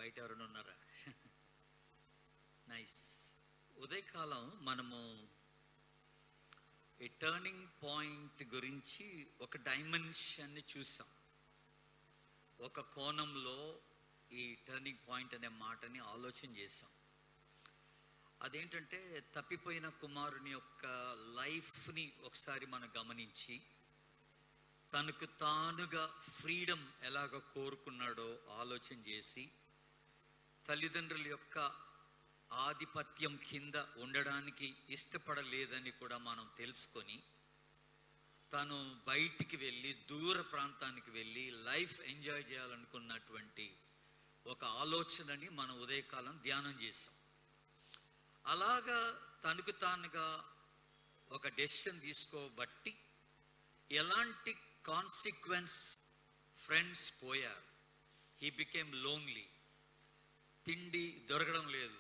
బయట ఎవరైనా ఉన్నారా? నైస్. ఉదయకాలం మనము ఈ టర్నింగ్ పాయింట్ గురించి ఒక డైమెన్షన్ని చూసాం. ఒక కోణంలో ఈ టర్నింగ్ పాయింట్ అనే మాటని ఆలోచన చేసాం. అదేంటంటే తప్పిపోయిన కుమారుని యొక్క లైఫ్ని ఒకసారి మనం గమనించి తనకు తానుగా ఫ్రీడమ్ ఎలాగ కోరుకున్నాడో ఆలోచన చేసి, తల్లిదండ్రుల యొక్క ఆధిపత్యం కింద ఉండడానికి ఇష్టపడలేదని కూడా మనం తెలుసుకొని తను బయటికి వెళ్ళి దూర ప్రాంతానికి వెళ్ళి లైఫ్ ఎంజాయ్ చేయాలనుకున్నటువంటి ఒక ఆలోచనని మనం ఉదయకాలం ధ్యానం చేసాం. అలాగా తనకు తానుగా ఒక డెసిషన్ తీసుకోబట్టి ఎలాంటి కాన్సిక్వెన్స్ ఫ్రెండ్స్ పోయారు. He became lonely. తిండి దొరకడం లేదు,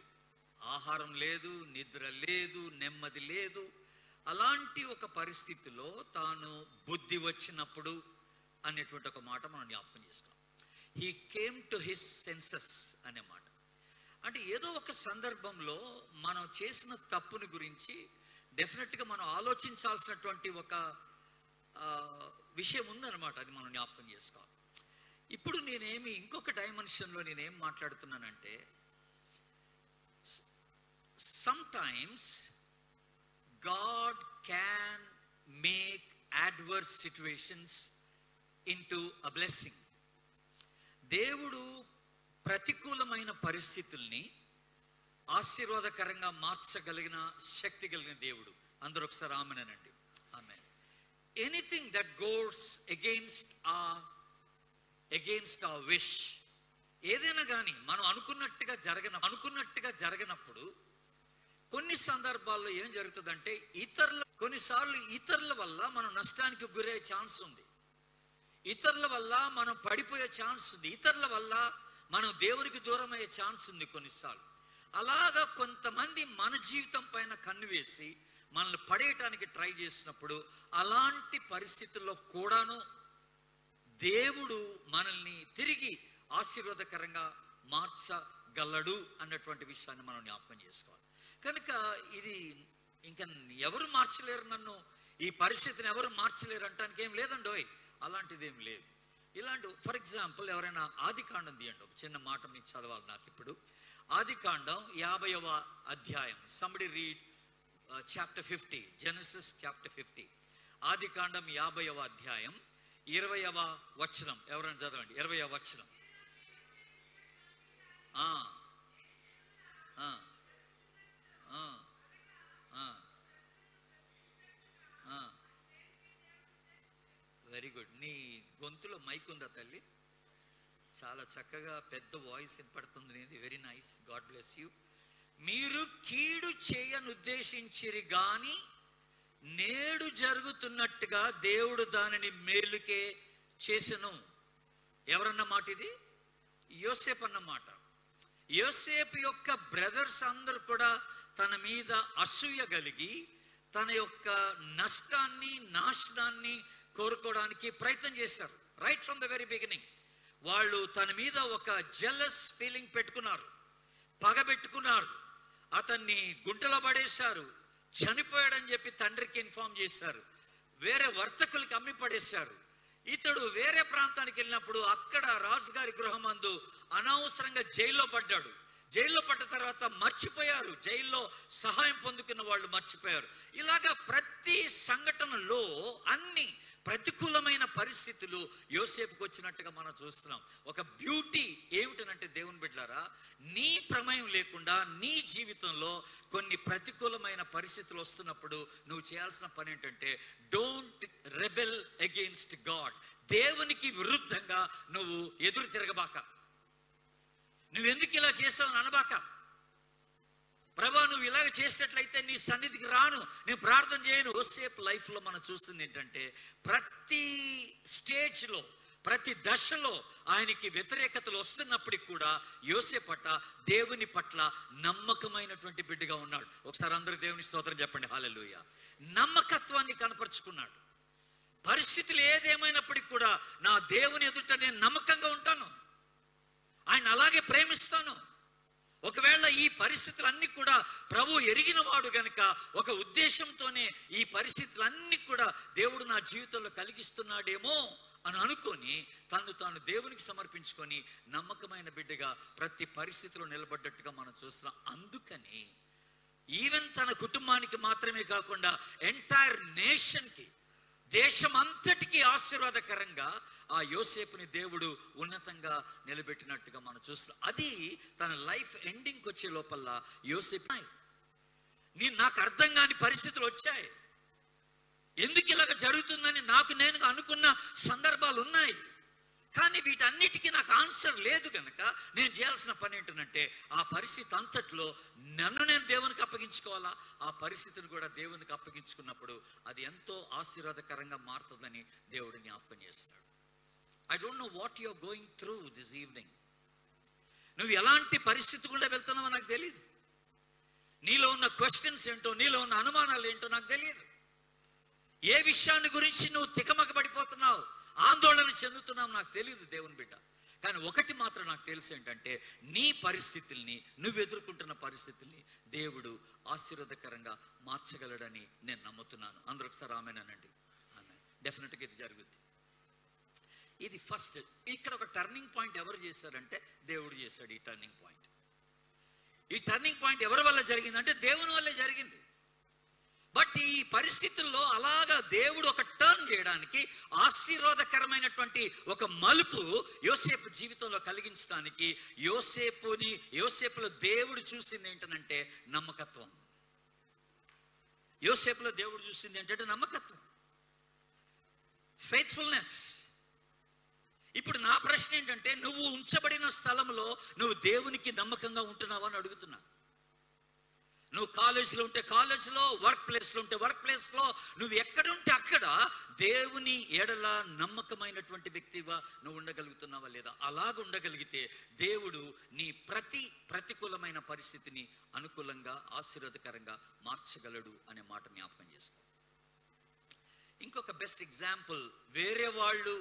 ఆహారం లేదు, నిద్ర లేదు, నెమ్మది లేదు. అలాంటి ఒక పరిస్థితిలో తాను బుద్ధి వచ్చినప్పుడు అనేటువంటి ఒక మాట మనం జ్ఞాపకం చేసుకున్నాం. He came to his senses అనే మాట. అంటే ఏదో ఒక సందర్భంలో మనం చేసిన తప్పుని గురించి డెఫినెట్గా మనం ఆలోచించాల్సినటువంటి ఒక విషయం ఉందన్నమాట. అది మనం జ్ఞాపకం చేసుకోవాలి. ఇప్పుడు ఇంకొక డైమెన్షన్లో నేనేం మాట్లాడుతున్నానంటే, sometimes God can make adverse situations into a blessing. దేవుడు ప్రతికూలమైన పరిస్థితుల్ని ఆశీర్వాదకరంగా మార్చగలిగిన శక్తి కలిగిన దేవుడు. అందరూ ఒకసారి ఆమెనండి. Amen. Anything that goes against our wish, ఏదైనా కానీ మనం అనుకున్నట్టుగా జరగనప్పుడు కొన్ని సందర్భాల్లో ఏం జరుగుతుందంటే కొన్నిసార్లు ఇతరుల వల్ల మనం నష్టానికి గురయ్యే ఛాన్స్ ఉంది. ఇతరుల వల్ల మనం పడిపోయే ఛాన్స్ ఉంది. ఇతరుల వల్ల మనం దేవునికి దూరం అయ్యే ఛాన్స్ ఉంది కొన్నిసార్లు. అలాగా కొంతమంది మన జీవితం పైన కన్ను వేసి మనల్ని పడేయటానికి ట్రై చేసినప్పుడు అలాంటి పరిస్థితుల్లో కూడాను దేవుడు మనల్ని తిరిగి ఆశీర్వాదకరంగా మార్చగలడు అన్నటువంటి విషయాన్ని మనం జ్ఞాపకం చేసుకోవాలి. కనుక ఇది ఇంకా ఎవరు మార్చలేరు, నన్ను ఈ పరిస్థితిని ఎవరు మార్చలేరు అంటానికి ఏం లేదండోయ్. అలాంటిది ఏం లేదు. ఇలాంటి ఫర్ ఎగ్జాంపుల్ ఎవరైనా ఆదికాండం తీయండి. ఒక చిన్న మాట మీకు చదవాలి నాకు ఇప్పుడు. ఆదికాండం 50వ అధ్యాయం. Somebody read chapter 50, Genesis chapter 50. ఆదికాండం 50వ అధ్యాయం 20వ వచనం. ఎవరైనా చదవండి. 20వ వచనం. Very good. నీ గొంతులో మైక్ ఉందా తల్లి? చాలా చక్కగా పెద్ద వాయిస్ వినపడుతుంది నీది. Very nice. God bless you. మీరు కీడు చేయనుద్దేశించిరి గాని నేడు జరుగుతున్నట్టుగా దేవుడు దానిని మేలుకే చేసెను. ఎవరన్న మాట ఇది? యోసేపు అన్నమాట. యోసేపు యొక్క బ్రదర్స్ అందరూ కూడా తన మీద అసూయ కలిగి తన యొక్క నష్టాన్ని నాశనాన్ని కోరుకోవడానికి ప్రయత్నం చేశారు. Right from the very beginning వాళ్ళు తన మీద ఒక జెలస్ ఫీలింగ్ పెట్టుకున్నారు, పగబెట్టుకున్నారు. అతన్ని గుంటలో పడేశారు. చనిపోయాడని చెప్పి తండ్రికి ఇన్ఫార్మ్ చేశారు. వేరే వర్తకులకి అమ్మి పడేశారు. ఇతడు వేరే ప్రాంతానికి వెళ్ళినప్పుడు అక్కడ రాజుగారి గృహమందు అనవసరంగా జైల్లో పడ్డాడు. జైల్లో పడ్డ తర్వాత మర్చిపోయారు. జైల్లో సహాయం పొందుకున్న వాళ్ళు మర్చిపోయారు. ఇలాగా ప్రతి సంఘటనలో అన్ని ప్రతికూలమైన పరిస్థితులు యోసేపుకు వచ్చినట్టుగా మనం చూస్తున్నాం. ఒక బ్యూటీ ఏమిటనంటే దేవుని బిడ్డలారా, నీ ప్రమేయం లేకుండా నీ జీవితంలో కొన్ని ప్రతికూలమైన పరిస్థితులు వస్తున్నప్పుడు నువ్వు చేయాల్సిన పని ఏంటంటే, డోంట్ రెబెల్ అగెయిన్స్ట్ గాడ్. దేవునికి విరుద్ధంగా నువ్వు ఎదురు తిరగబాక. నువ్వెందుకు ఇలా చేసావు అని అనబాక. ప్రభా నువ్వు ఇలాగ చేసినట్లయితే నీ సన్నిధికి రాను, నేను ప్రార్థన చేయను. యోసేపు లైఫ్లో మనం చూస్తుంది ఏంటంటే, ప్రతి స్టేజ్లో ప్రతి దశలో ఆయనకి వ్యతిరేకతలు వస్తున్నప్పటికి కూడా యోసేపు పట్ల దేవుని పట్ల నమ్మకమైనటువంటి బిడ్డగా ఉన్నాడు. ఒకసారి అందరూ దేవుని స్తోత్రం చెప్పండి. హల్లెలూయా. నమ్మకత్వాన్ని కనపరుచుకున్నాడు. పరిస్థితులు ఏదేమైనప్పటికీ కూడా నా దేవుని ఎదుట నేను నమ్మకంగా ఉంటాను. ఆయన అలాగే ప్రేమిస్తాను. ఒకవేళ ఈ పరిస్థితులన్నీ కూడా ప్రభు ఎరిగిన వాడు గనుక ఒక ఉద్దేశంతోనే ఈ పరిస్థితులన్నీ కూడా దేవుడు నా జీవితంలో కలిగిస్తున్నాడేమో అని అనుకొని తాను దేవునికి సమర్పించుకొని నమ్మకమైన బిడ్డగా ప్రతి పరిస్థితిలో నిలబడ్డట్టుగా మనం చూస్తున్నాం. అందుకని ఈవెన్ తన కుటుంబానికి మాత్రమే కాకుండా ఎంటైర్ నేషన్కి, దేశం అంతటికీ ఆశీర్వాదకరంగా ఆ యోసేపుని దేవుడు ఉన్నతంగా నిలబెట్టినట్టుగా మనం చూస్తున్నాం. అది తన లైఫ్ ఎండింగ్కి వచ్చే లోపల యోసేపు నాకు అర్థం కాని పరిస్థితులు వచ్చాయి, ఎందుకు ఇలాగ జరుగుతుందని నేను అనుకున్న సందర్భాలు ఉన్నాయి. కానీ వీటన్నిటికీ నాకు ఆన్సర్ లేదు కనుక నేను చేయాల్సిన పని ఏంటంటే ఆ పరిస్థితి అంతట్లో నన్ను నేను దేవునికి అప్పగించుకోవాలా. ఆ పరిస్థితిని కూడా దేవునికి అప్పగించుకున్నప్పుడు అది ఎంతో ఆశీర్వాదకరంగా మారుతుందని దేవుడు జ్ఞాపకం చేస్తున్నాడు. I don't know what you are going through this evening. నువ్వు ఎలాంటి పరిస్థితి గుండా వెళ్తున్నావో నాకు తెలియదు. నీలో ఉన్న క్వశ్చన్స్ ఏంటో, నీలో ఉన్న అనుమానాలు ఏంటో నాకు తెలియదు. ఏ విషయాన్ని గురించి నువ్వు తికమకబడిపోతున్నావు, ఆందోళన చెందుతున్నావు నాకు తెలియదు దేవుని బిడ్డ. కానీ ఒకటి మాత్రం నాకు తెలుసు ఏంటంటే నీ పరిస్థితుల్ని, నువ్వు ఎదుర్కొంటున్న పరిస్థితుల్ని దేవుడు ఆశీర్వాదకరంగా మార్చగలడని నేను నమ్ముతున్నాను. అందరూ ఒకసారి ఆమెనండి. ఆమె డెఫినెట్గా ఇది జరుగుద్ది. ఇది ఫస్ట్. ఇక్కడ ఒక టర్నింగ్ పాయింట్ ఎవరు చేశారంటే దేవుడు చేశాడు. ఈ టర్నింగ్ పాయింట్ ఎవరి వల్ల జరిగిందంటే దేవుని వల్లే జరిగింది. బట్ ఈ పరిస్థితుల్లో అలాగా దేవుడు ఒక టర్న్ చేయడానికి, ఆశీర్వాదకరమైనటువంటి ఒక మలుపు యోసేపు జీవితంలో కలిగించడానికి యోసేపులో దేవుడు చూసింది ఏంటంటే నమ్మకత్వం. యోసేపులో దేవుడు చూసింది ఏంటంటే నమ్మకత్వం, ఫెయిత్ఫుల్నెస్. ఇప్పుడు నా ప్రశ్న ఏంటంటే నువ్వు ఉంచబడిన స్థలంలో నువ్వు దేవునికి నమ్మకంగా ఉంటున్నావా అని అడుగుతున్నా. నువ్వు కాలేజీలో ఉంటే కాలేజీలో, వర్క్ ప్లేస్లో ఉంటే వర్క్ ప్లేస్లో, నువ్వు ఎక్కడుంటే అక్కడ దేవుని ఎడల నమ్మకమైనటువంటి వ్యక్తిగా నువ్వు ఉండగలుగుతున్నావా లేదా? అలాగ ఉండగలిగితే దేవుడు నీ ప్రతికూలమైన పరిస్థితిని అనుకూలంగా, ఆశీర్వాదకరంగా మార్చగలడు అనే మాట జ్ఞాపకం చేసుకో. ఇంకొక బెస్ట్ ఎగ్జాంపుల్, వేరే వాళ్ళు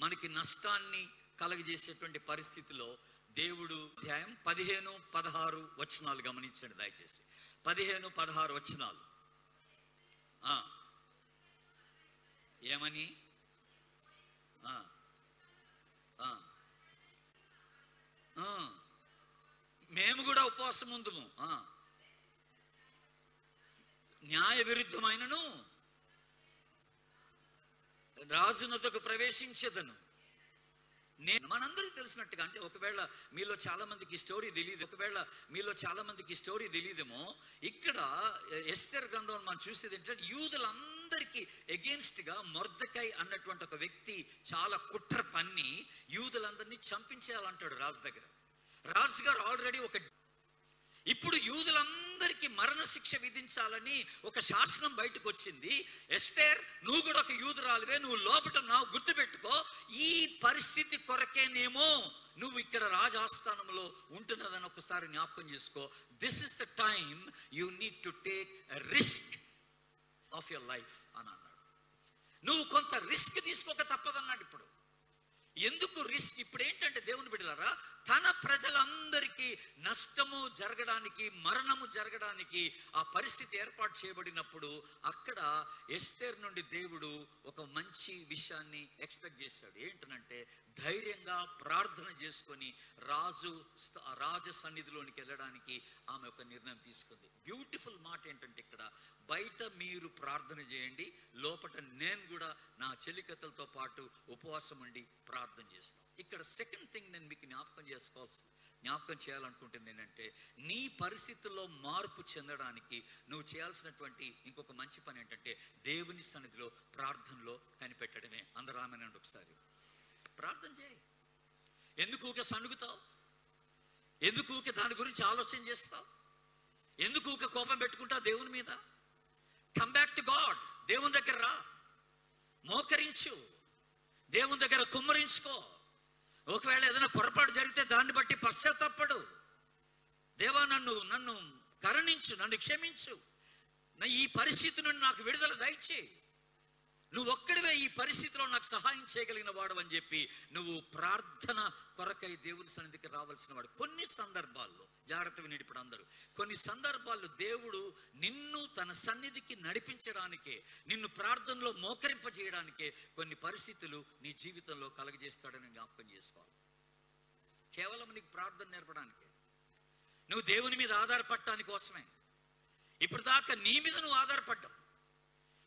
మనకి నష్టాన్ని కలగజేసేటువంటి పరిస్థితిలో దేవుడు అధ్యాయం 15-16 వచనాలు గమనించండి దయచేసి. 15-16 వచనాలు. ఏమని? మేము కూడా ఉపవాసం ఉందుము, న్యాయ విరుద్ధమైనను రాజునొద్దకు ప్రవేశించదను. మనందరికీ తెలిసినట్టుగా, అంటే ఒకవేళ మీలో చాలా మందికి ఈ స్టోరీ తెలియదేమో, ఇక్కడ ఎస్తేర్ గ్రంథం మనం చూసేది ఏంటంటే యూదులందరికీ ఎగెయిన్స్ట్ గా మొర్దెకై అన్నటువంటి ఒక వ్యక్తి చాలా కుట్ర పన్ని యూదులందరినీ చంపించేయాలంటాడు రాజు దగ్గర. రాజుగారు ఆల్రెడీ ఇప్పుడు యూదులందరికీ మరణశిక్ష విధించాలని ఒక శాసనం బయటకు వచ్చింది. ఎస్తేర్, నువ్వు కూడా ఒక యూదురాలివే, నువ్వు లోపట నావు గుర్తుపెట్టుకో, ఈ పరిస్థితి కొరకేనేమో నువ్వు ఇక్కడ రాజాస్థానంలో ఉంటున్నదని ఒకసారి జ్ఞాపకం చేసుకో. This is the time you need to take risk of your life అని అన్నాడు. నువ్వు కొంత రిస్క్ తీసుకోక తప్పదన్నాడు. ఇప్పుడు ఎందుకు రిస్క్? ఇప్పుడు ఏంటంటే దేవుని బిడ్డలారా, తన ప్రజలందరికీ నష్టము జరగడానికి, మరణము జరగడానికి ఆ పరిస్థితి ఏర్పాటు చేయబడినప్పుడు అక్కడ ఎస్తేర్ నుండి దేవుడు ఒక మంచి విషయాన్ని ఎక్స్పెక్ట్ చేశాడు. ఏంటనంటే ధైర్యంగా ప్రార్థన చేసుకొని రాజు సన్నిధిలోనికి వెళ్ళడానికి ఆమె ఒక నిర్ణయం తీసుకుంది. బ్యూటిఫుల్ మాట ఏంటంటే ఇక్కడ బయట మీరు ప్రార్థన చేయండి, లోపల నేను కూడా నా చెలికత్తలతో పాటు ఉపవాసం ఉండి ప్రార్థన చేస్తాను. ఇక్కడ సెకండ్ థింగ్ నేను మీకు జ్ఞాపకం చేయాలనుకుంటుంది ఏంటంటే నీ పరిస్థితుల్లో మార్పు చెందడానికి నువ్వు చేయాల్సినటువంటి ఇంకొక మంచి పని ఏంటంటే దేవుని సన్నిధిలో ప్రార్థనలో కనిపెట్టడమే. అందరూ ఆమెనండి ఒకసారి. ప్రార్థన చేయి. ఎందుకు ఊకే సణుగుతావు? ఎందుకు ఊకే దాని గురించి ఆలోచన చేస్తావు? ఎందుకు ఊకే కోపం పెట్టుకుంటావు దేవుని మీద? Come back to God. దేవుని దగ్గర రా, మోకరించు, దేవుని దగ్గర కుమ్మరించుకో. ఒకవేళ ఏదైనా పొరపాటు జరిగితే దాన్ని బట్టి పశ్చాత్తాపడు. దేవా, నన్ను కరుణించు, నన్ను క్షమించు, ఈ పరిస్థితి నుండి నాకు విడుదల దయచేయి. నువ్వు ఒక్కడివే ఈ పరిస్థితిలో నాకు సహాయం చేయగలిగిన వాడు అని చెప్పి నువ్వు ప్రార్థన కొరకై దేవుని సన్నిధికి రావాల్సిన వాడు. కొన్ని సందర్భాల్లో జాగ్రత్త వినండి ఇప్పుడు అందరూ, కొన్ని సందర్భాల్లో దేవుడు నిన్ను తన సన్నిధికి నడిపించడానికే, నిన్ను ప్రార్థనలో మోకరింపజేయడానికే కొన్ని పరిస్థితులు నీ జీవితంలో కలగజేస్తాడని జ్ఞాపకం చేసుకోవాలి. కేవలం నీకు ప్రార్థన నేర్పడానికే, నువ్వు దేవుని మీద ఆధారపడటానికి కోసమే. ఇప్పుడు దాకా నీ మీద నువ్వు ఆధారపడ్డావు,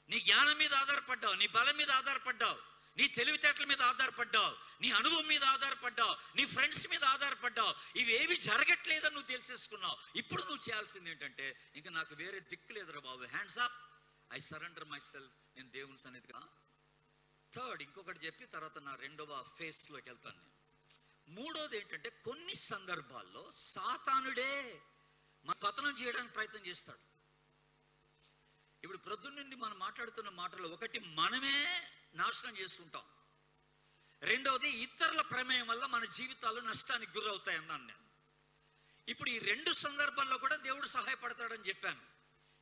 నీ జ్ఞానం మీద ఆధారపడ్డావు, నీ బలం మీద ఆధారపడ్డావు, నీ తెలివితేటల మీద ఆధారపడ్డావు, నీ అనుభవం మీద ఆధారపడ్డావు, నీ ఫ్రెండ్స్ మీద ఆధారపడ్డావు. ఇవేవి జరగట్లేదని నువ్వు తెలిసేసుకున్నావు. ఇప్పుడు నువ్వు చేయాల్సింది ఏంటంటే, ఇంకా నాకు వేరే దిక్కు లేదురా బాబు, hands up, I surrender myself, నేను దేవుని సన్నిధిగా. థర్డ్ ఇంకొకటి చెప్పి తర్వాత నా రెండవ ఫేస్లోకి వెళ్తాను నేను. మూడోది ఏంటంటే, కొన్ని సందర్భాల్లో సాతానుడే మన పతనం చేయడానికి ప్రయత్నం చేస్తాడు. ఇప్పుడు ప్రొద్దున్నుండి మనం మాట్లాడుతున్న మాటలు, ఒకటి మనమే నాశనం చేసుకుంటాం, రెండవది ఇతరుల ప్రమేయం వల్ల మన జీవితాలు నష్టానికి గురవుతాయి అన్నాను నేను. ఇప్పుడు ఈ రెండు సందర్భాల్లో కూడా దేవుడు సహాయపడతాడని చెప్పాను.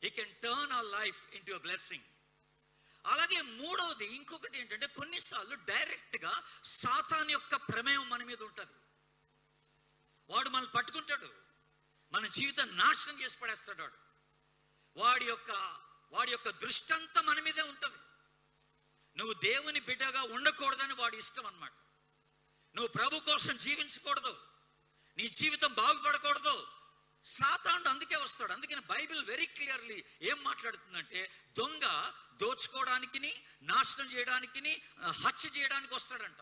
He can turn our life into a blessing. అలాగే మూడవది ఇంకొకటి ఏంటంటే, కొన్నిసార్లు డైరెక్ట్గా సాతాను యొక్క ప్రమేయం మన మీద ఉంటుంది. వాడు మనల్ని పట్టుకుంటాడు, మన జీవితం నాశనం చేసి పడేస్తాడు. వాడి యొక్క దృష్టి అంతా మన మీదే ఉంటుంది. నువ్వు దేవుని బిడ్డగా ఉండకూడదని వాడి ఇష్టం అన్నమాట. నువ్వు ప్రభు కోసం జీవించకూడదు, నీ జీవితం బాగుపడకూడదు. సాతానుడు అందుకే వస్తాడు. అందుకని బైబిల్ వెరీ క్లియర్లీ ఏం మాట్లాడుతుందంటే, దొంగ దోచుకోవడానికి, నాశనం చేయడానికి, హత్య చేయడానికి వస్తాడంట.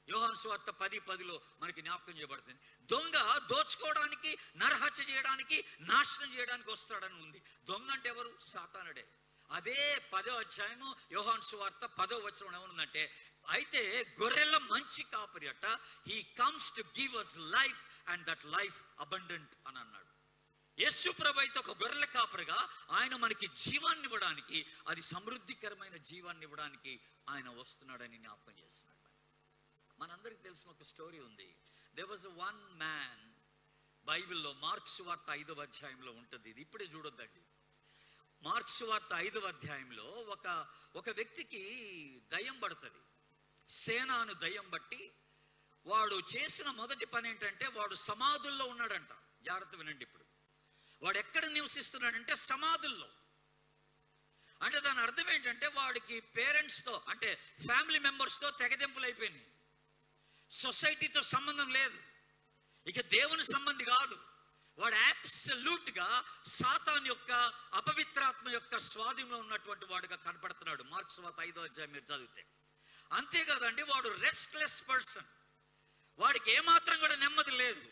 యోహాను సువార్త 10:10 మనకి జ్ఞాపకం చేయబడుతుంది. దొంగ దోచుకోవడానికి, నరహత్య చేయడానికి, నాశనం చేయడానికి వస్తాడని ఉంది. దొంగ అంటే ఎవరు? సాతానుడే. అదే 10వ అధ్యాయము యోహాను సువార్త 10వ వచనం ఏమనుందంటే, అయితే గొర్రెల మంచి కాపరి అట, he comes to give us life and that life abundant అని అన్నాడు. యేసు ప్రభు అయితే ఒక గొర్రెల కాపరిగా ఆయన మనకి జీవాన్ని ఇవ్వడానికి, అది సమృద్ధికరమైన జీవాన్ని ఇవ్వడానికి ఆయన వస్తున్నాడని జ్ఞాపకం చేస్తున్నాడు. మనందరికి తెలిసిన ఒక స్టోరీ ఉంది. దేర్ వాజ్ వన్ మ్యాన్, బైబిల్లో మార్కు సువార్త 5వ అధ్యాయంలో ఉంటుంది. ఇది ఇప్పుడే చూడొద్దండి. మార్కు సువార్త 5వ అధ్యాయంలో ఒక వ్యక్తికి దయ్యం పడుతుంది. సేనాను దయ్యం బట్టి వాడు చేసిన మొదటి పని ఏంటంటే, వాడు సమాధుల్లో ఉన్నాడంట. జాగ్రత్త వినండి ఇప్పుడు. వాడు ఎక్కడ నివసిస్తున్నాడంటే సమాధుల్లో. అంటే దాని అర్థం ఏంటంటే, వాడికి పేరెంట్స్తో అంటే ఫ్యామిలీ మెంబర్స్తో తెగదెంపులు అయిపోయినాయి. సొసైటీతో సంబంధం లేదు, ఇక దేవుని సంబంధి కాదు. వాడు అబ్సల్యూట్గా సాతాను యొక్క అపవిత్రాత్మ యొక్క స్వాధీనంలో ఉన్నటువంటి వాడుగా కనపడుతున్నాడు. మార్కు సువార్త 5వ అధ్యాయం మీరు చదివితే. అంతేకాదండి, వాడు రెస్ట్లెస్ పర్సన్. వాడికి ఏమాత్రం కూడా నెమ్మది లేదు.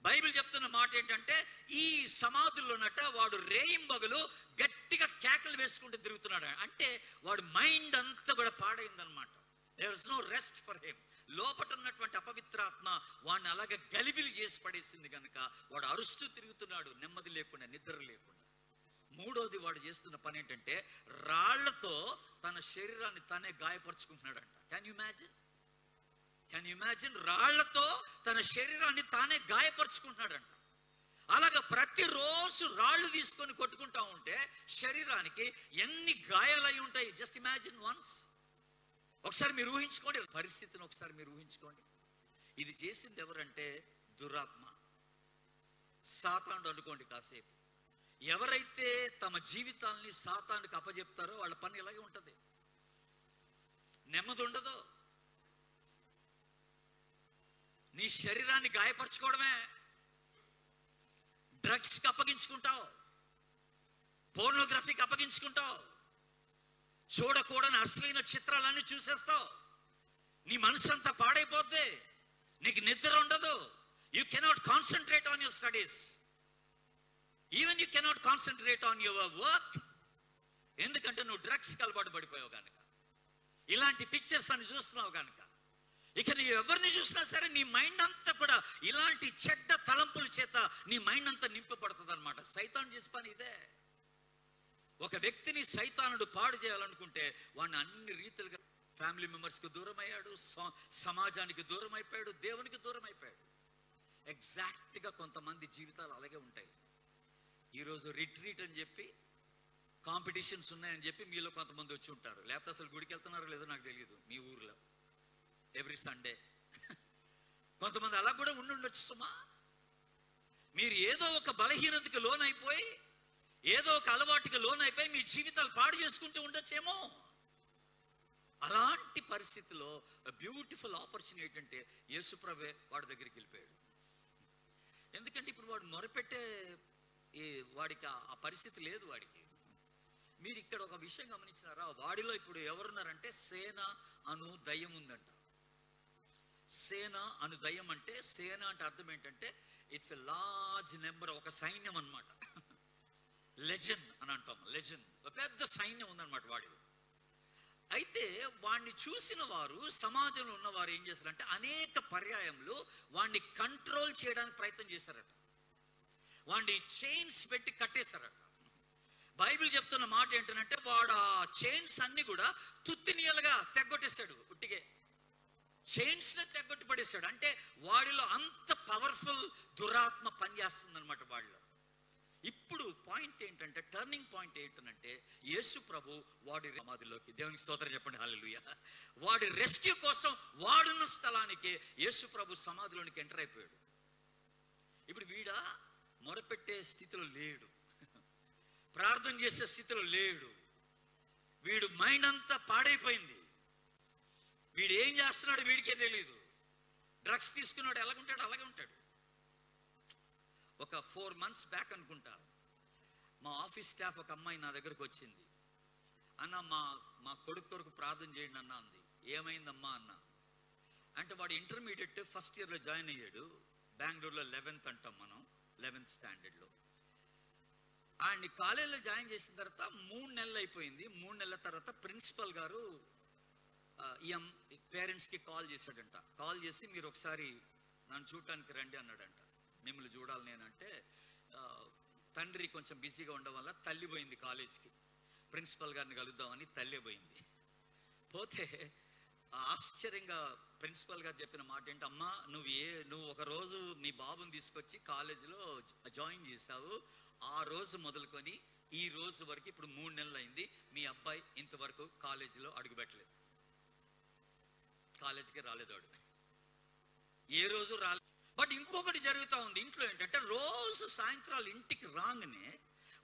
బైబిల్ చెప్తున్న మాట ఏంటంటే, ఈ సమాధుల్లోనట వాడు రేయింబగలు గట్టిగా కేకలు వేసుకుంటూ తిరుగుతున్నాడు. అంటే వాడు మైండ్ అంతా కూడా పాడైందనమాట. There is no rest for him. లోపట ఉన్నటువంటి అపవిత్రాత్మ వాడిని అలాగే గలిబిలి చేసి పడేసింది కనుక వాడు అరుస్తూ తిరుగుతున్నాడు, నెమ్మది లేకుండా, నిద్ర లేకుండా. మూడోది వాడు చేస్తున్న పని ఏంటంటే, రాళ్లతో తన శరీరాన్ని తానే గాయపరుచుకుంటున్నాడంట. Can you imagine? రాళ్లతో తన శరీరాన్ని తానే గాయపరుచుకుంటున్నాడంట. అలాగా ప్రతిరోజు రాళ్ళు తీసుకొని కొట్టుకుంటా ఉంటే శరీరానికి ఎన్ని గాయాలై ఉంటాయి. Just imagine once. ఒకసారి మీరు ఊహించుకోండి పరిస్థితిని, ఒకసారి మీరు ఊహించుకోండి. ఇది చేసింది ఎవరంటే దురాత్మ, సాతానుడు అనుకోండి కాసేపు. ఎవరైతే తమ జీవితాల్ని సాతానుకి అప్పజెప్తారో వాళ్ళ పని ఇలాగే ఉంటుంది. నెమ్మది ఉండదు. నీ శరీరాన్ని గాయపరచుకోవడమే. డ్రగ్స్కి అప్పగించుకుంటావు, పోర్నోగ్రఫీకి అప్పగించుకుంటావు, చూడకూడని అశ్లీల చిత్రాలన్నీ చూసేస్తావు. నీ మనసు అంతా పాడైపోద్ది, నీకు నిద్ర ఉండదు. You cannot concentrate on your studies, even you cannot concentrate on your work. ఎందుకంటే నువ్వు డ్రగ్స్కి అలవాటు పడిపోయావు కనుక, ఇలాంటి పిక్చర్స్ అని చూస్తున్నావు కనుక. ఇక నీ ఎవరిని చూసినా సరే నీ మైండ్ అంతా కూడా ఇలాంటి చెడ్డ తలంపుల చేత నీ మైండ్ అంతా నింపబడుతుంది అనమాట. సైతాను చేసే పని ఇదే. ఒక వ్యక్తిని సైతానుడు పాడు చేయాలనుకుంటే వాడిని అన్ని రీతిలుగా ఫ్యామిలీ మెంబర్స్కి దూరం అయ్యాడు, సమాజానికి దూరం అయిపోయాడు, దేవునికి దూరం అయిపోయాడు. ఎగ్జాక్ట్గా కొంతమంది జీవితాలు అలాగే ఉంటాయి. ఈరోజు రిట్రీట్ అని చెప్పి కాంపిటీషన్స్ ఉన్నాయని చెప్పి మీలో కొంతమంది వచ్చి ఉంటారు. లేకపోతే అసలు గుడికి వెళ్తున్నారో లేదో నాకు తెలియదు మీ ఊర్లో ఎవ్రీ సండే. కొంతమంది అలా కూడా ఉండుండొచ్చు సుమా. మీరు ఏదో ఒక బలహీనతకి లోనైపోయి, ఏదో ఒక అలవాటుకి లోనైపోయి మీ జీవితాలు పాడు చేసుకుంటూ ఉండొచ్చేమో. అలాంటి పరిస్థితిలో బ్యూటిఫుల్ ఆపర్చునిటీ అంటే యేసుప్రభే వాడి దగ్గరికి వెళ్ళిపోయాడు. ఎందుకంటే ఇప్పుడు వాడు మొరపెట్టే వాడికి ఆ పరిస్థితి లేదు వాడికి. మీరు ఇక్కడ ఒక విషయం గమనించినారా? వాడిలో ఇప్పుడు ఎవరున్నారంటే సేన అను దయ్యం ఉందంట. సేన అను దయ్యం అంటే, సేన అంటే అర్థం ఏంటంటే ఇట్స్ ఎ లార్జ్ నెంబర్, ఒక సైన్యం అన్నమాట. లెజెండ్ అని అంటాం. లెజెండ్, ఒక పెద్ద సైన్యం ఉందన్నమాట వాడిలో. అయితే వాడిని చూసిన వారు, సమాజంలో ఉన్నవారు ఏం చేశారంటే అనేక పర్యాయంలో వాడిని కంట్రోల్ చేయడానికి ప్రయత్నం చేశారట. వాడిని చైన్స్ పెట్టి కట్టేశారట. బైబిల్ చెప్తున్న మాట ఏంటంటే వాడు ఆ చైన్స్ అన్ని కూడా తుత్తినీయలుగా తెగ్గొట్టేశాడు. ఉట్టిగే చైన్స్ని తెగ్గొట్టి పడేశాడు. అంటే వాడిలో అంత పవర్ఫుల్ దురాత్మ పనిచేస్తుంది అనమాట వాడిలో. ఇప్పుడు పాయింట్ ఏంటంటే, టర్నింగ్ పాయింట్ ఏంటంటే యేసు ప్రభు వాడి సమాధిలోకి, దేవునికి స్తోత్రం చెప్పండి, హల్లెలూయా, వాడి రెస్క్యూ కోసం వాడున్న స్థలానికి యేసు ప్రభు సమాధిలోనికి ఎంటర్ అయిపోయాడు. ఇప్పుడు వీడ మొరపెట్టే స్థితిలో లేడు, ప్రార్థన చేసే స్థితిలో లేడు. వీడు మైండ్ అంతా పాడైపోయింది. వీడు ఏం చేస్తున్నాడు వీడికే తెలియదు. డ్రగ్స్ తీసుకున్నాడు, ఎలాగుంటాడు అలాగే ఉంటాడు. ఒక 4 months బ్యాక్ అనుకుంటా, మా ఆఫీస్ స్టాఫ్ ఒక అమ్మాయి నా దగ్గరకు వచ్చింది. అన్న మా కొడుకు ప్రార్థన చేయండి అన్న అంది. ఏమైందమ్మా అన్న అంటే, వాడు ఇంటర్మీడియట్ ఫస్ట్ ఇయర్లో జాయిన్ అయ్యాడు. బెంగళూరులో 11th అంటాం మనం, 11th స్టాండర్డ్లో. ఆయన్ని కాలేజీలో జాయిన్ చేసిన తర్వాత 3 నెలలు అయిపోయింది. 3 నెలల తర్వాత ప్రిన్సిపల్ గారు పేరెంట్స్కి కాల్ చేశాడంట. కాల్ చేసి మీరు ఒకసారి నన్ను చూడటానికి రండి అన్నాడంట. మిమ్మల్ని చూడాలి నేనంటే, తండ్రి కొంచెం బిజీగా ఉండడం వల్ల తల్లి పోయింది కాలేజ్కి. ప్రిన్సిపల్ గారిని కలుద్దామని తల్లి పోయింది. పోతే ఆశ్చర్యంగా ప్రిన్సిపల్ గారు చెప్పిన మాట ఏంటి, అమ్మా నువ్వు ఒక రోజు మీ బాబుని తీసుకొచ్చి కాలేజీలో జాయిన్ చేశావు. ఆ రోజు మొదలుకొని ఈ రోజు వరకు ఇప్పుడు 3 నెలలు అయింది, మీ అబ్బాయి ఇంతవరకు కాలేజీలో అడుగుపెట్టలేదు, కాలేజీకి రాలేదు, వాడు ఏ రోజు రాలేదు. బట్ ఇంకొకటి జరుగుతూ ఉంది ఇంట్లో. ఏంటంటే రోజు సాయంత్రాలు ఇంటికి రాగానే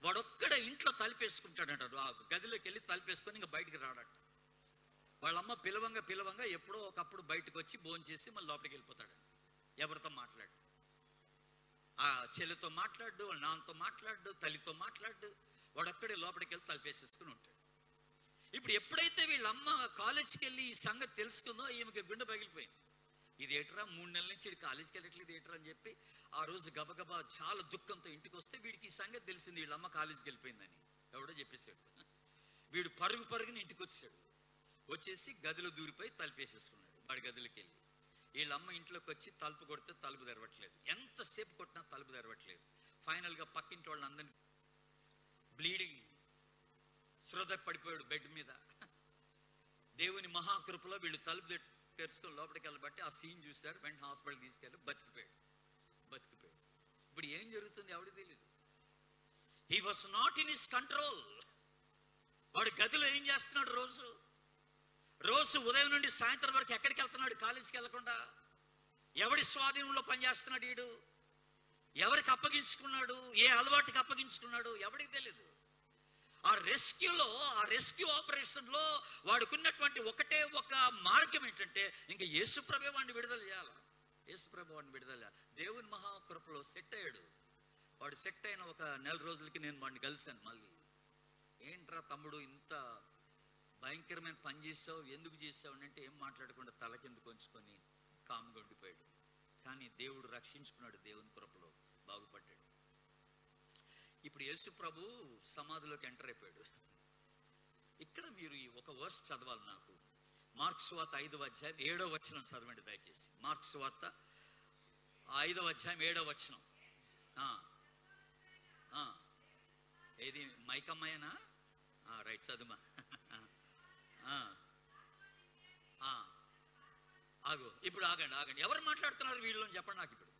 వాడొక్కడ ఇంట్లో తలుపేసుకుంటాడంట. గదిలోకి వెళ్ళి తలుపేసుకొని ఇంకా బయటికి రాడట. వాళ్ళమ్మ పిలవంగా ఎప్పుడో ఒకప్పుడు బయటకు వచ్చి భోజనం చేసి మళ్ళీ లోపలికి వెళ్ళిపోతాడంట. ఎవరితో మాట్లాడు, ఆ చెల్లితో మాట్లాడు, వాళ్ళ నాన్నతో మాట్లాడు, తల్లితో మాట్లాడు, వాడొక్కడే లోపలికి వెళ్ళి తలుపేసేసుకుని ఉంటాడు. ఇప్పుడు ఎప్పుడైతే వీళ్ళమ్మ కాలేజ్కి వెళ్ళి ఈ సంగతి తెలుసుకుందో ఈమెకి గుండె పగిలిపోయింది. ఇది ఏటరా 3 నెలల నుంచి కాలేజీకి వెళ్ళట్లేదు ఏటరా అని చెప్పి ఆ రోజు గబగబా చాలా దుఃఖంతో ఇంటికి వస్తే వీడికి ఈ సంగతి తెలిసింది, వీళ్ళమ్మ కాలేజీకి వెళ్ళిపోయిందని ఎవడో చెప్పేశాడు. వీడు పరుగుని ఇంటికి వచ్చాడు. వచ్చేసి గదిలో దూరిపోయి తలుపేసేసుకున్నాడు. వాడి గదిలోకి వెళ్ళి వీళ్ళమ్మ ఇంట్లోకి వచ్చి తలుపు కొడితే తలుపు తెరవట్లేదు. ఎంతసేపు కొట్టినా తలుపు తెరవట్లేదు. ఫైనల్గా పక్కింటి వాళ్ళని అందరినీ, బ్లీడింగ్, శ్రద్ధ పడిపోయాడు బెడ్ మీద. దేవుని మహాకృపలో వీళ్ళు తలుపు తెరుచుకొని లోపలికి వెళ్ళబట్టి ఆ సీన్ చూశారు. వెంటనే హాస్పిటల్ తీసుకెళ్ళి బతికిపోయాడు. ఇప్పుడు ఏం జరుగుతుంది ఎవరికి తెలియదు. He was not in his control. వాడు గదిలో ఏం చేస్తున్నాడు, రోజు ఉదయం నుండి సాయంత్రం వరకు ఎక్కడికి వెళ్తున్నాడు, కాలేజీకి వెళ్లకుండా. ఎవడి స్వాధీనంలో పనిచేస్తున్నాడు వీడు, ఎవరికి అప్పగించుకున్నాడు, ఏ అలవాటుకి అప్పగించుకున్నాడు ఎవరికి తెలియదు. ఆ రెస్క్యూ ఆపరేషన్లో వాడుకున్నటువంటి ఒకటే ఒక మార్గం ఏంటంటే, ఇంకా యేసుప్రభే వాడిని విడుదల చేయాలి. యేసుప్రభు వాడిని విడుదల చేయాలి. దేవుని మహాకృపలో సెట్ అయ్యాడు. వాడు సెట్ అయిన ఒక 1 నెల రోజులకి నేను వాడిని కలిశాను. మళ్ళీ ఏంట్రా తమ్ముడు ఇంత భయంకరమైన పని చేసావు, ఎందుకు చేసావు అంటే ఏం మాట్లాడకుండా తల కింద కొంచుకొని కామ్గా ఉండిపోయాడు. కానీ దేవుడు రక్షించుకున్నాడు, దేవుని కృపలో బాగుపడ్డాడు. ఇప్పుడు యేసు ప్రభు సమాధిలోకి ఎంటర్ అయిపోయాడు. ఇక్కడ మీరు ఒక వర్స్ చదవాలి నాకు. మార్క్స్ సువార్త 5వ అధ్యాయం 7వ వచనం చదవండి దయచేసి. మార్క్స్ సువార్త 5వ అధ్యాయం 7వ వచనం. ఏది మైకమ్మయ్యనా? రైట్, చదుమా. ఇప్పుడు ఆగండి. ఎవరు మాట్లాడుతున్నారు వీళ్ళని చెప్పండి నాకు. ఇప్పుడు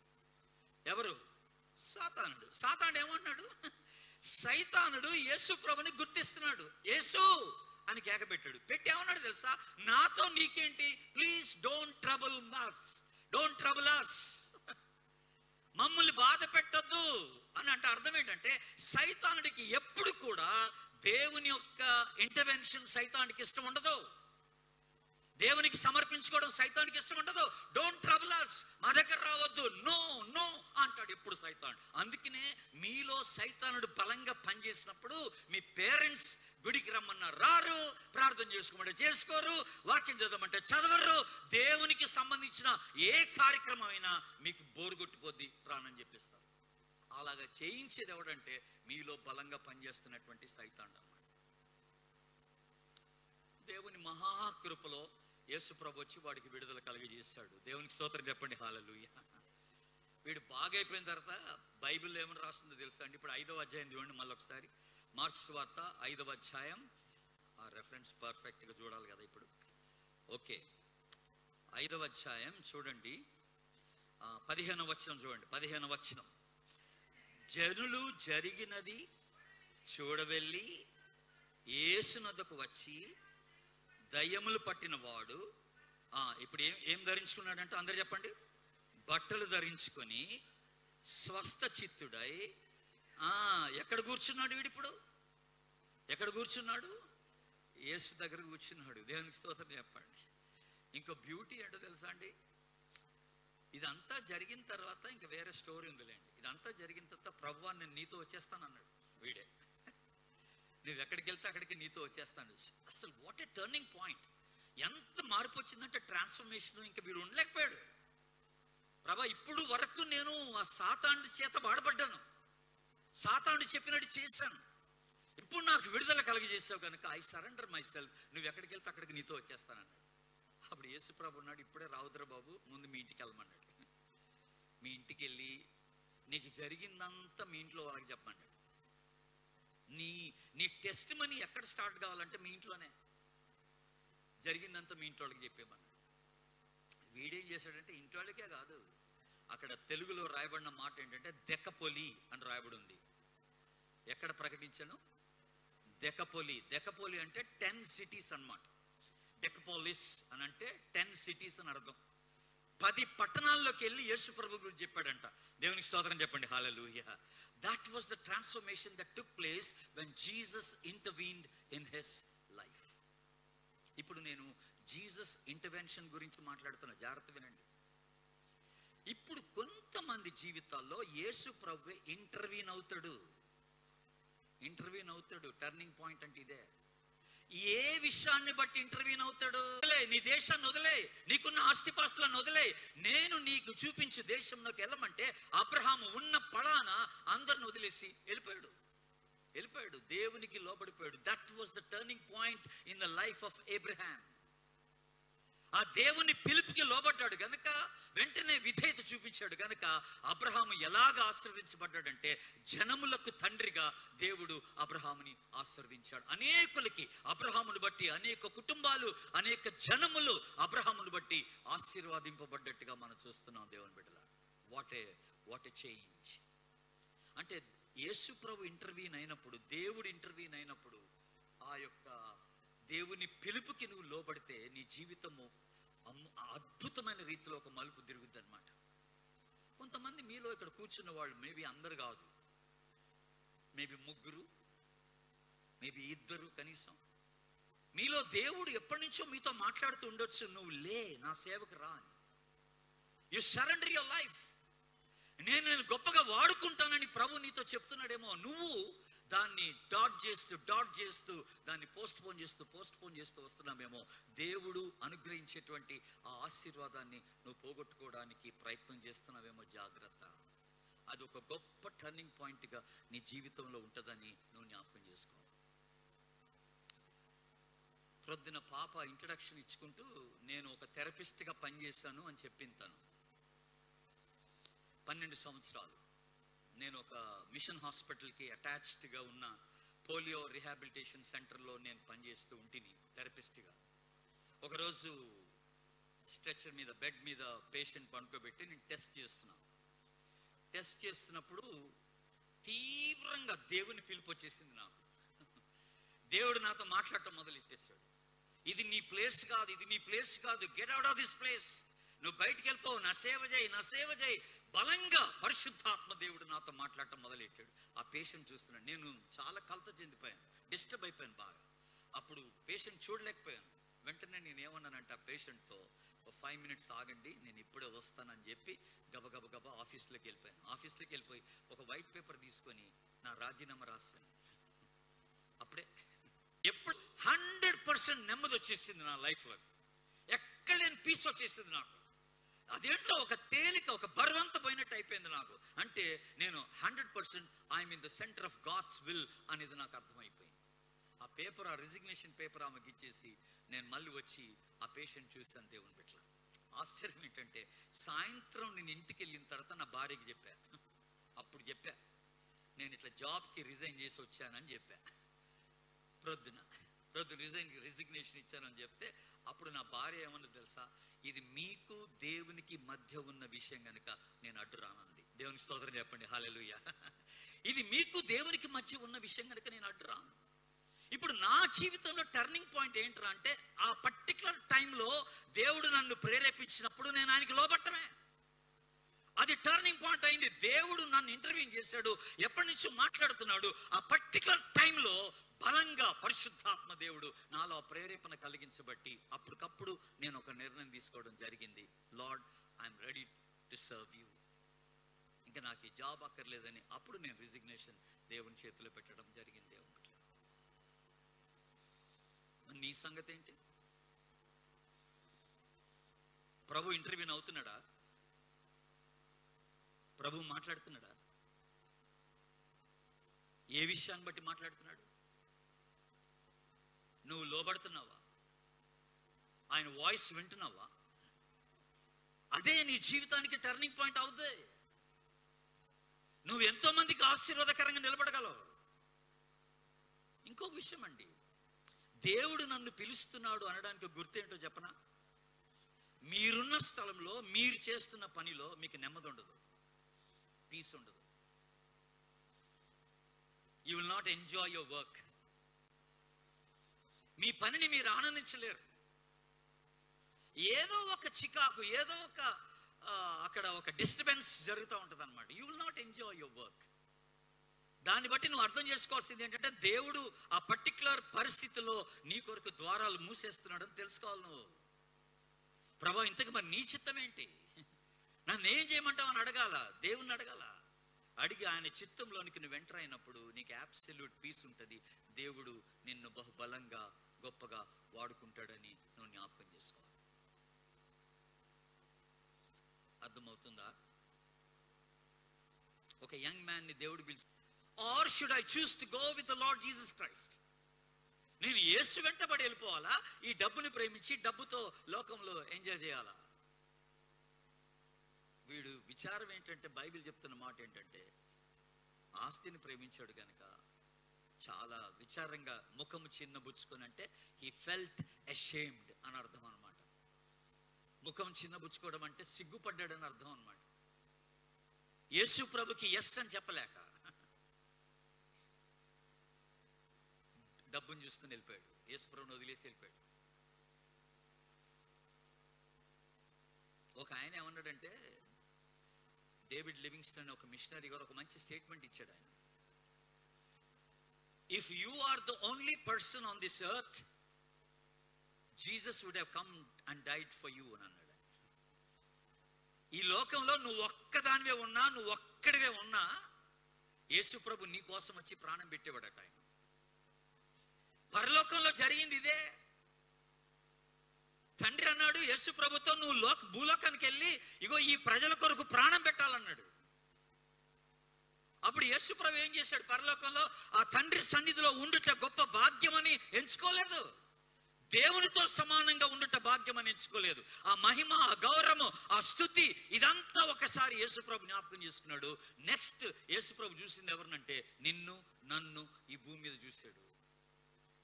ఎవరు? సాతానుడు ఏమంటున్నాడు? సైతానుడు యేసు ప్రభుని గుర్తిస్తున్నాడు. యేసు అని కేక పెట్టాడు. పెట్టి ఏమన్నాడు తెలుసా? నాతో నీకేంటి, please don't trouble us, don't trouble us, మమ్మల్ని బాధ పెట్టద్దు అని అంటే అర్థం ఏంటంటే, సైతానుడికి ఎప్పుడు కూడా దేవుని యొక్క ఇంటర్వెన్షన్ సైతానికి ఇష్టం ఉండదు. దేవునికి సమర్పించుకోవడం సైతానికి ఇష్టం ఉండదు. డోంట్ ట్రబుల్ us, మా దగ్గర రావద్దు, నో నో అంటాడు ఎప్పుడు సైతాను. అందుకనే మీలో సైతానుడు బలంగా పనిచేసినప్పుడు మీ పేరెంట్స్ గుడికి రమ్మన్నా రారు, ప్రార్థన చేసుకోమంటే చేసుకోరు, వాక్యం చదవమంటే చదవరు, దేవునికి సంబంధించిన ఏ కార్యక్రమం అయినా మీకు బోరు కొట్టిపోద్ది, రానని చెప్పిస్తారు. అలాగా చేయించేది ఎవడంటే మీలో బలంగా పనిచేస్తున్నటువంటి సైతానుడు అన్నమాట. దేవుని మహాకృపలో యేసు ప్రభు వచ్చి వాడికి విడుదల కలిగజేశాడు. దేవునికి స్తోత్రం చెప్పండి, హల్లెలూయా. వీడు బాగైపోయిన తర్వాత బైబిల్లో ఏమని రాస్తుందో తెలుసా అండి? ఇప్పుడు 5వ అధ్యాయం చూడండి మళ్ళీ ఒకసారి. మార్క్స్ వార్త 5వ అధ్యాయం, ఆ రెఫరెన్స్ పర్ఫెక్ట్గా చూడాలి కదా ఇప్పుడు. ఓకే, 5వ అధ్యాయం చూడండి, 15వ వచనం చూడండి. 15వ వచనం, జనులు జరిగినది చూడవెళ్ళి యేసునొద్దకు వచ్చి దయ్యములు పట్టిన వాడు ఇప్పుడు ఏం ధరించుకున్నాడంటే అందరు చెప్పండి, బట్టలు ధరించుకొని స్వస్థ చిత్తుడై ఎక్కడ కూర్చున్నాడు వీడు? ఇప్పుడు ఎక్కడ కూర్చున్నాడు? యేసు దగ్గర కూర్చున్నాడు. దేవునికి స్తోత్రం చెప్పండి. ఇంకో బ్యూటీ ఏంటో తెలుసా అండి? ఇదంతా జరిగిన తర్వాత ఇంకా వేరే స్టోరీ ఉందిలేండి. ఇదంతా జరిగిన తర్వాత ప్రభువా నేను నీతో వచ్చేస్తాను అన్నాడు వీడే. నువ్వు ఎక్కడికి వెళ్తే అక్కడికి నీతో వచ్చేస్తాను. అసలు వాట్ ఏ టర్నింగ్ పాయింట్! ఎంత మార్పు వచ్చిందంటే ట్రాన్స్ఫర్మేషన్. ఇంకా వీడు ఉండలేకపోయాడు. ప్రభా ఇప్పుడు వరకు నేను ఆ సాతానుడి చేత వాడబడ్డాను, సాతానుడు చెప్పినట్టు చేశాను, ఇప్పుడు నాకు విడుదల కలిగజేసావు కనుక ఐ సరెండర్ మై సెల్ఫ్, నువ్వు ఎక్కడికి వెళ్తే అక్కడికి నీతో వచ్చేస్తానన్నాడు. అప్పుడు యేసు ప్రభు అన్నాడు, ఇప్పుడే రావుద్రా బాబు, ముందు మీ ఇంటికి వెళ్ళమన్నాడు. మీ ఇంటికి వెళ్ళి నీకు జరిగిందంతా మీ ఇంట్లో వాళ్ళకి చెప్పమన్నాడు. నీ టెస్ట్ మనీ ఎక్కడ స్టార్ట్ కావాలంటే మీ ఇంట్లోనే. జరిగిందంతా మీ ఇంట్లో వాళ్ళకి చెప్పేమన్నాడు. వీడేం చేశాడంటే ఇంట్లో వాళ్ళకే కాదు, అక్కడ తెలుగులో రాయబడిన మాట ఏంటంటే దెకపోలి అని రాయబడి ఉంది. ఎక్కడ ప్రకటించాను? దెకపోలి. దెకపోలి అంటే 10 cities అన్నమాట. డెకపోలిస్ అని అంటే 10 cities అని అర్థం. 10 పట్టణాల్లోకి వెళ్ళి యేసు ప్రభు గురించి చెప్పాడంట. దేవునికి స్తోత్రం చెప్పండి, హల్లెలూయా. That was the transformation that took place when Jesus intervened in his life. ఇప్పుడు నేను జీసస్ ఇంటర్వెన్షన్ గురించి మాట్లాడుతున్నా, జాగ్రత్త వినండి. ఇప్పుడు కొంతమంది జీవితాల్లో యేసు ప్రభువే ఇంటర్వ్యూన్ అవుతాడు. టర్నింగ్ పాయింట్ అంటే ఇదే. ఏ విషయాన్ని బట్టి ఇంటర్వ్యూన్ అవుతాడు? నీ దేశాన్ని వదిలే, నీకున్న ఆస్తిపాస్తులను వదిలే, నేను నీకు చూపించే దేశంలోకి వెళ్ళమంటే అబ్రహాము ఉన్న పడాన అందరిని వదిలేసి వెళ్ళిపోయాడు, దేవునికి లోబడిపోయాడు. That was the turning point in the life of Abraham. ఆ దేవుని పిలుపుకి లోబడ్డాడు గనుక, వెంటనే విధేయత చూపించాడు గనుక అబ్రహాము ఎలాగ ఆశీర్వదించబడ్డాడంటే జనములకు తండ్రిగా దేవుడు అబ్రహాముని ఆశీర్వదించాడు. అనేకులకి అబ్రహామును బట్టి అనేక కుటుంబాలు, అనేక జనములు అబ్రహామును బట్టి ఆశీర్వాదింపబడ్డట్టుగా మనం చూస్తున్నాం. దేవుని బిడ్డలా, వాట్ ఏ చేంజ్! అంటే యేసు ప్రభు ఇంటర్వ్యూన్ అయినప్పుడు, దేవుడు ఇంటర్వ్యూన్ అయినప్పుడు, ఆ యొక్క దేవుని పిలుపుకి నువ్వు లోబడితే నీ జీవితము అద్భుతమైన రీతిలో ఒక మలుపు తిరుగుద్ది అనమాట. కొంతమంది మీలో ఇక్కడ కూర్చున్న వాళ్ళు, మేబీ అందరు కాదు, మేబీ 3, మేబీ 2 కనీసం, మీలో దేవుడు ఎప్పటి నుంచో మీతో మాట్లాడుతూ ఉండొచ్చు, నువ్వు లే నా సేవకు రా అని. You surrender your life. నేను గొప్పగా వాడుకుంటానని ప్రభు నీతో చెప్తున్నాడేమో, నువ్వు దాన్ని డాట్ చేస్తూ దాన్ని పోస్ట్ పోన్ చేస్తూ వస్తున్నామేమో. దేవుడు అనుగ్రహించేటువంటి ఆ ఆశీర్వాదాన్ని నువ్వు పోగొట్టుకోవడానికి ప్రయత్నం చేస్తున్నావేమో. జాగ్రత్త, అది ఒక గొప్ప టర్నింగ్ పాయింట్గా నీ జీవితంలో ఉంటుందని నువ్వు జ్ఞాపకం చేసుకో. ప్రొద్దున పాప ఇంట్రడక్షన్ ఇచ్చుకుంటూ నేను ఒక థెరపిస్ట్గా పనిచేశాను అని చెప్పింది. తను 12 సంవత్సరాలు నేను ఒక మిషన్ హాస్పిటల్కి అటాచ్డ్గా ఉన్న పోలియో రిహాబిలిటేషన్ సెంటర్లో నేను పనిచేస్తూ ఉంటుంది థెరపిస్ట్గా. ఒకరోజు స్ట్రెచర్ మీద, బెడ్ మీద పేషెంట్ పనుకోబెట్టి నేను టెస్ట్ చేస్తున్నప్పుడు తీవ్రంగా దేవుని పిలుపు వచ్చేసింది నాకు. దేవుడు నాతో మాట్లాడటం మొదలెట్టేశాడు. ఇది నీ ప్లేస్ కాదు, ఇది నీ ప్లేస్ కాదు, get out of this place, నువ్వు బయటికి వెళ్ళిపో, నా సేవ చేయి, నా సేవ చేయి. బలంగా పరిశుద్ధాత్మ దేవుడు నాతో మాట్లాడటం మొదలెట్టాడు. ఆ పేషెంట్ చూస్తున్నాడు. నేను చాలా కలత చెందిపోయాను, డిస్టర్బ్ అయిపోయాను బాగా. అప్పుడు పేషెంట్ చూడలేకపోయాను. వెంటనే నేను ఏమన్నానంటే ఆ పేషెంట్తో, ఒక 5 minutes ఆగండి, నేను ఇప్పుడే వస్తానని చెప్పి గబగబా ఆఫీస్లోకి వెళ్ళిపోయాను. ఆఫీస్లోకి వెళ్ళిపోయి ఒక వైట్ పేపర్ తీసుకొని నా రాజీనామా రాస్తాను. అప్పుడే ఎప్పుడు 100% నెమ్మది వచ్చేసింది నా లైఫ్లో. ఎక్కడ లేని పీస్ వచ్చేసింది నాకు. అదేంటో ఒక తేలిక, ఒక బరువంత పోయినట్టు అయిపోయింది నాకు. అంటే నేను 100% I'm in the centre of God's will అనేది నాకు అర్థమైపోయింది. ఆ పేపర్, ఆ రిజిగ్నేషన్ పేపర్ ఆమెకి ఇచ్చేసి నేను మళ్ళీ వచ్చి ఆ పేషెంట్ చూశాను. దేవుని బిడ్డ, ఆశ్చర్యం ఏంటంటే సాయంత్రం నేను ఇంటికి వెళ్ళిన తర్వాత నా భార్యకి చెప్పా. అప్పుడు చెప్పా, నేను ఇట్లా జాబ్కి రిజైన్ చేసి వచ్చానని చెప్పా. ప్రొద్దున రిజిగ్నేషన్ ఇచ్చానని చెప్తే అప్పుడు నా భార్య ఏమన్నది తెలుసా, ఇది మీకు దేవునికి మధ్య ఉన్న విషయం కనుక నేను అడ్డు రానంది. దేవునికి స్తోత్రం చెప్పండి, హల్లెలూయా. ఇది మీకు దేవునికి మధ్య ఉన్న విషయం కనుక నేను అడ్డు రాను. ఇప్పుడు నా జీవితంలో టర్నింగ్ పాయింట్ ఏంట్రా అంటే, ఆ పర్టికులర్ టైంలో దేవుడు నన్ను ప్రేరేపించినప్పుడు నేను ఆయనకి లోబట్టమే. అది టర్నింగ్ పాయింట్ అయింది. దేవుడు నన్ను ఇంటర్వ్యూ చేశాడు, ఎప్పటి నుంచో మాట్లాడుతున్నాడు. ఆ పర్టికులర్ టైంలో బలంగా పరిశుద్ధాత్మ దేవుడు నాలో ప్రేరేపణ కలిగించబట్టి అప్పటికప్పుడు నేను ఒక నిర్ణయం తీసుకోవడం జరిగింది. Lord, I'm ready to serve you, ఇంకా నాకు ఈ జాబ్ అక్కర్లేదని అప్పుడు నేను రిజిగ్నేషన్ దేవుని చేతిలో పెట్టడం జరిగింది. దేవుని నీ సంగతి ఏంటి? ప్రభు ఇంటర్వ్యూ అవుతున్నాడా? ప్రభు మాట్లాడుతున్నాడా? ఏ విషయాన్ని బట్టి మాట్లాడుతున్నాడు? నువ్వు లోబడుతున్నావా? ఆయన వాయిస్ వింటున్నావా? అదే నీ జీవితానికి టర్నింగ్ పాయింట్ అవుతుంది. నువ్వు ఎంతో మందికి ఆశీర్వాదకరంగా నిలబడగలవు. ఇంకొక విషయం అండి, దేవుడు నన్ను పిలుస్తున్నాడు అనడానికి గుర్తేంటో చెప్పనా? మీరున్న స్థలంలో, మీరు చేస్తున్న పనిలో మీకు నెమ్మది ఉండదు, పీస్ ఉండదు. You will not enjoy your work. మీ పనిని మీరు ఆనందించలేరు. ఏదో ఒక చికాకు, ఏదో ఒక అక్కడ ఒక డిస్టర్బెన్స్ జరుగుతూ ఉంటుంది అనమాట. You will not enjoy your work. దాన్ని బట్టి నువ్వు అర్థం చేసుకోవాల్సింది ఏంటంటే, దేవుడు ఆ పర్టికులర్ పరిస్థితుల్లో నీ కొరకు ద్వారాలు మూసేస్తున్నాడు అని తెలుసుకోవాలి నువ్వు. ప్రభా, ఇంతకు మరి నీ చిత్తం ఏంటి, నన్ను ఏం చేయమంటావు అని అడగాల, దేవుణ్ణి అడగాల. అడిగి ఆయన చిత్తంలోనికి నువ్వు ఎంటర్ అయినప్పుడు నీకు అబ్సల్యూట్ పీస్ ఉంటుంది. దేవుడు నిన్ను బహుబలంగా గొప్పగా వాడుకుంటాడని నువ్వు జ్ఞాపకం చేసుకోవాలి. అర్థమవుతుందా? ఒక యంగ్ మ్యాన్ ని దేవుడు పిలిచి, or should I choose to go with the Lord Jesus Christ? నేను యేసు వెంటబడి వెళ్ళిపోవాలా, ఈ డబ్బుని ప్రేమించి డబ్బుతో లోకంలో ఎంజాయ్ చేయాలా? వీడు విచారం ఏంటంటే, బైబిల్ చెప్తున్న మాట ఏంటంటే, ఆస్తిని ప్రేమించాడు గనక చాలా విచారంగా ముఖము చిన్నబుచ్చుకొని, అంటే హీ ఫెల్ట్ అషేమ్డ్ అని అర్థం అనమాట. ముఖం చిన్నబుచ్చుకోవడం అంటే సిగ్గుపడ్డాడని అర్థం అనమాట. యేసు ప్రభుకి ఎస్ అని చెప్పలేక డబ్బును చూసుకుని వెళ్ళిపోయాడు. యేసు ప్రభుని వదిలేసి వెళ్ళిపోయాడు. ఒక ఆయన ఏమన్నాడంటే, డేవిడ్ లివింగ్స్టన్ ఒక మిషనరీ గారు ఒక మంచి స్టేట్మెంట్ ఇచ్చాడు. ఆయన, if you are the only person on this earth, Jesus would have come and died for you అని అన్నాడు. ఈ లోకంలో నువ్వు ఒక్కదానివే ఉన్నా, నువ్వు ఒక్కడివే ఉన్నా, యేసు ప్రభు నీ కోసం వచ్చి ప్రాణం పెట్టేవాడట. ఆయన పరలోకంలో జరిగింది ఇదే. తండ్రి అన్నాడు యేసు ప్రభుతో, నువ్వు భూలోకానికి వెళ్ళి ఇగో ఈ ప్రజల కొరకు ప్రాణం పెట్టాలన్నాడు. అప్పుడు యేసు ప్రభు ఏం చేశాడు? పరలోకంలో ఆ తండ్రి సన్నిధిలో ఉండుట గొప్ప భాగ్యమని ఎంచుకోలేదు. దేవునితో సమానంగా ఉండుట భాగ్యం అని ఎంచుకోలేదు. ఆ మహిమ, ఆ గౌరవము, ఆ స్తుతి, ఇదంతా ఒకసారి యేసుప్రభు జ్ఞాపకం చేసుకున్నాడు. నెక్స్ట్ యేసుప్రభు చూసింది ఎవరినంటే, నిన్ను నన్ను ఈ భూమి మీద చూశాడు.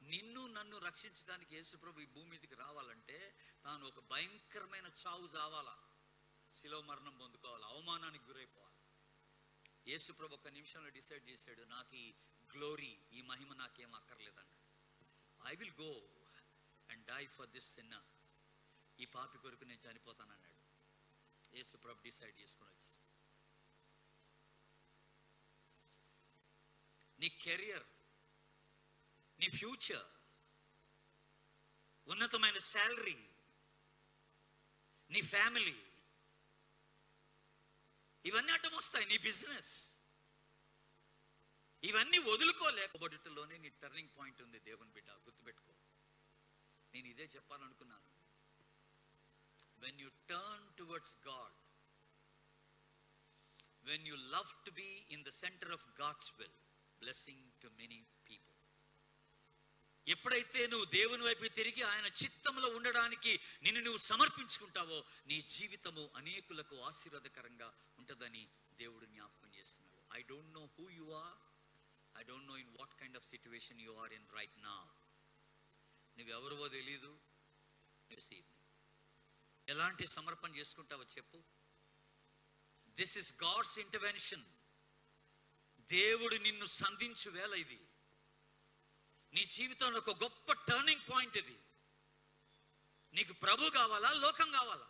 నిన్ను నన్ను రక్షించడానికి యేసుప్రభు ఈ భూమి మీదకి రావాలంటే తాను ఒక భయంకరమైన చావు చావాలా, శిలువ మరణం పొందుకోవాలి, అవమానానికి గురైపోవాలి. యేసు ప్రభు ఒక నిమిషంలో డిసైడ్ చేశాడు, నాకు ఈ గ్లోరీ, ఈ మహిమ నాకేం అక్కర్లేదన్నాడు. I will go and die for this sinner. ఈ పాపి కొరకు నేను చనిపోతానన్నాడు. యేసు ప్రభు డిసైడ్ చేసుకుని వచ్చి, నీ కెరియర్, నీ ఫ్యూచర్, ఉన్నతమైన శాలరీ, నీ ఫ్యామిలీ, ఇవన్నీ అడ్డం వస్తాయి. నీ బిజినెస్, ఇవన్నీ వదులుకోలేకపోవడంలోనే నీ టర్నింగ్ పాయింట్ ఉంది. దేవుని బిడ్డ, గుర్తుపెట్టుకో. నేను ఇదే చెప్పాలనుకున్నాను. when you turn towards God, when you love to be in the center of God's will, blessing to many people. ఎప్పుడైతే నువ్వు దేవుని వైపు తిరిగి ఆయన చిత్తంలో ఉండడానికి నిన్ను నువ్వు సమర్పించుకుంటావో, నీ జీవితము అనేకులకు ఆశీర్వాదకరంగా ఉంటుందని దేవుడు జ్ఞాపకం చేస్తున్నాడు. I don't know who you are, I don't know in what kind of situation you are in right now. నువ్వెవరివో తెలీదు. ఎలాంటి సమర్పణ చేసుకుంటావో చెప్పు. This is God's intervention. దేవుడు నిన్ను సంధించు వేళ ఇది. నీ జీవితంలో ఒక గొప్ప టర్నింగ్ పాయింట్ ఇది. నీకు ప్రభు కావాలా, లోకం కావాలా?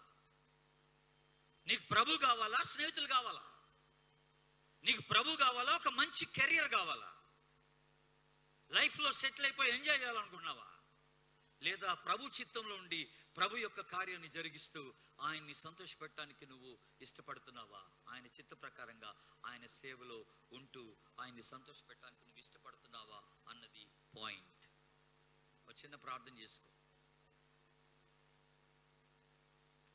నీకు ప్రభు కావాలా, స్నేహితులు కావాలా? నీకు ప్రభు కావాలా, ఒక మంచి కెరియర్ కావాలా? లైఫ్లో సెటిల్ అయిపోయి ఎంజాయ్ చేయాలనుకుంటున్నావా? లేదా ప్రభు చిత్తంలో ఉండి ప్రభు యొక్క కార్యాన్ని జరిగిస్తూ ఆయన్ని సంతోషపెట్టడానికి నువ్వు ఇష్టపడుతున్నావా? ఆయన చిత్త ప్రకారంగా ఆయన సేవలో ఉంటూ ఆయన్ని సంతోషపెట్టడానికి నువ్వు ఇష్టపడుతున్నావా అన్నది పాయింట్. ఒక చిన్న ప్రార్థన చేసుకో.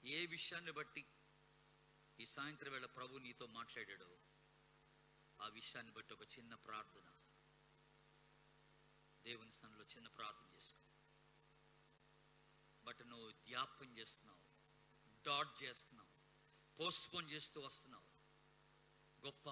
ఏ విషయాన్ని బట్టి ఈ సాయంత్రం వేళ ప్రభు నీతో మాట్లాడాడో ఆ విషయాన్ని బట్టి ఒక చిన్న ప్రార్థన దేవుని సన్నిధిలో చిన్న ప్రార్థన చేసుకో. బట్ నువ్వు జ్ఞాపకం చేస్తున్నావు, డాట్ చేస్తున్నావు, పోస్ట్ పోన్ చేస్తూ వస్తున్నావు. గొప్ప